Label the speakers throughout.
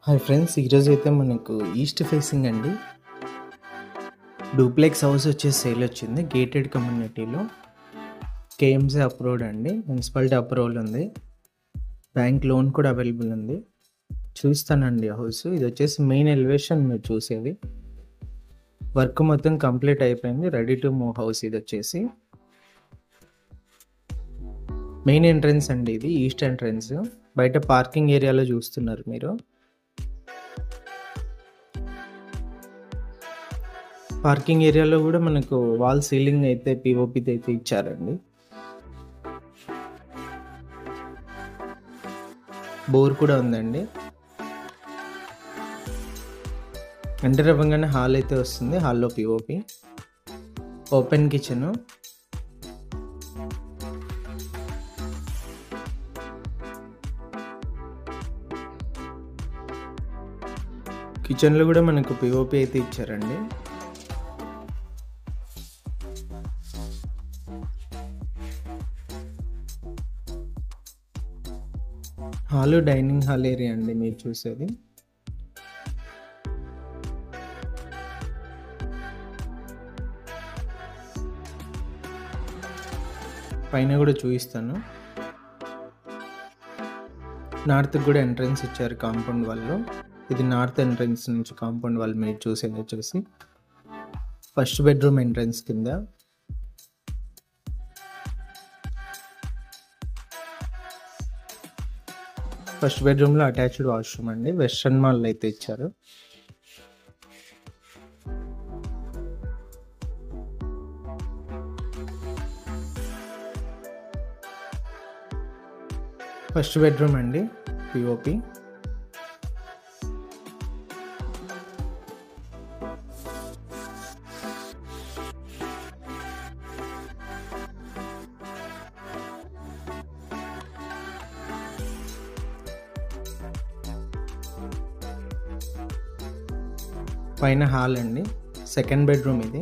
Speaker 1: Hi friends, ఈరోజు అయితే మనకు ఈస్ట్ ఫేసింగ్ అండి డూప్లెక్స్ హౌస్ వచ్చేసి సేల్ వచ్చింది. గేటెడ్ కమ్యూనిటీలో కేఎంసీ అప్రూవ్డ్ అండి, మున్సిపాలిటీ అప్రూవల్ ఉంది, బ్యాంక్ లోన్ కూడా అవైలబుల్ ఉంది. చూస్తానండి హౌస్. ఇది వచ్చేసి మెయిన్ ఎలివేషన్ మీరు చూసేది. వర్క్ మొత్తం కంప్లీట్ అయిపోయింది, రెడీ టు మూవ్ హౌస్. ఇది వచ్చేసి మెయిన్ ఎంట్రన్స్ అండి, ఇది ఈస్ట్ ఎంట్రన్స్. బయట పార్కింగ్ ఏరియాలో చూస్తున్నారు మీరు. పార్కింగ్ ఏరియాలో కూడా మనకు వాల్ సీలింగ్ అయితే పిఓపితో అయితే ఇచ్చారండి. బోర్ కూడా ఉందండి. ఎంటర్ అవ్వగానే హాల్ అయితే వస్తుంది. హాల్లో పిఓపి, ఓపెన్ కిచెన్, కిచెన్లో కూడా మనకు పిఓపి అయితే ఇచ్చారండి. హాల్ డైనింగ్ హాల్ ఏరియా అండి మీరు చూసేది. పైన కూడా చూపిస్తాను. నార్త్ కూడా ఎంట్రన్స్ ఇచ్చారు కాంపౌండ్ వాళ్ళు. ఇది నార్త్ ఎంట్రన్స్ నుంచి కాంపౌండ్ వాళ్ళు మీరు చూసేది వచ్చేసి ఫస్ట్ బెడ్రూమ్ ఎంట్రన్స్ కింద. ఫస్ట్ బెడ్రూమ్లో అటాచ్డ్ వాష్రూమ్ అండి, వెస్ట్రన్ మాల్ అయితే ఇచ్చారు. ఫస్ట్ బెడ్రూమ్ అండి, పిఓపి. పైన హాల్ అండి, సెకండ్ బెడ్రూమ్ ఇది.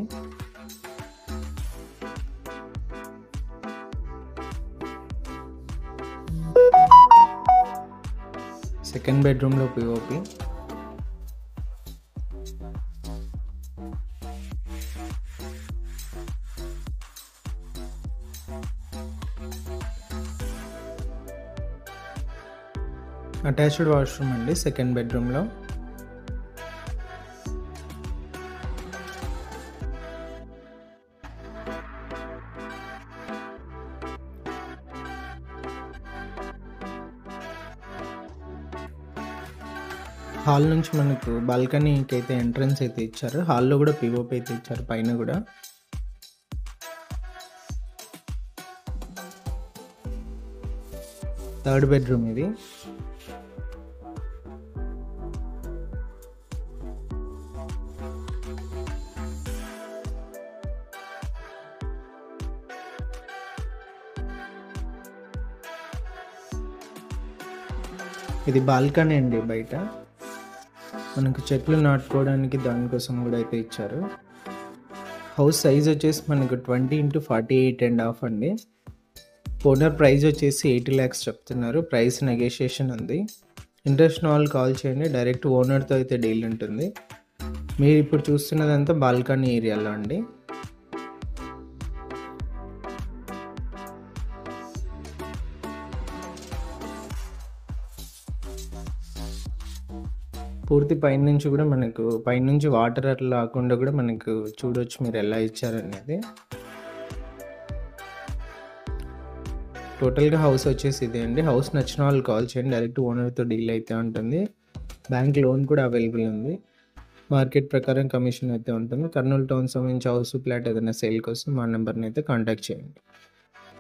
Speaker 1: సెకండ్ బెడ్రూమ్లో పిఓపి. అటాచ్డ్ వాష్రూమ్ అండి సెకండ్ బెడ్రూమ్లో. హాల్ నుంచి మనకు బాల్కనీకి అయితే ఎంట్రన్స్ అయితే ఇచ్చారు. హాల్లో కూడా పిఓపి అయితే ఇచ్చారు పైన కూడా. థర్డ్ బెడ్రూమ్ ఇది. ఇది బాల్కనీ అండి, బయట మనకు చెట్లు నాటుకోవడానికి దానికోసం కూడా అయితే ఇచ్చారు. హౌస్ సైజ్ వచ్చేసి మనకు 20x48.5 అండి. ఓనర్ ప్రైస్ వచ్చేసి 80 lakhs చెప్తున్నారు. ప్రైస్ నెగోషియేషన్ ఉంది. ఇంట్రెస్ట్ వాళ్ళు కాల్ చేయండి. డైరెక్ట్ ఓనర్తో అయితే డీల్ ఉంటుంది. మీరు ఇప్పుడు చూస్తున్నదంతా బాల్కనీ ఏరియాలో అండి. పూర్తి పైనుంచి కూడా మనకు పైనుంచి వాటర్ అట్లా రాకుండా కూడా మనకు చూడొచ్చు మీరు ఎలా ఇచ్చారనేది. టోటల్గా హౌస్ వచ్చేసి ఇదే అండి. హౌస్ నచ్చిన వాళ్ళు కాల్ చేయండి. డైరెక్ట్ ఓనర్తో డీల్ అయితే ఉంటుంది. బ్యాంక్ లోన్ కూడా అవైలబుల్ ఉంది. మార్కెట్ ప్రకారం కమిషన్ అయితే ఉంటుంది. కర్నూలు టౌన్ సంబంధించి హౌస్, ఫ్లాట్ ఏదైనా సేల్ కోసం మా నెంబర్ని అయితే కాంటాక్ట్ చేయండి.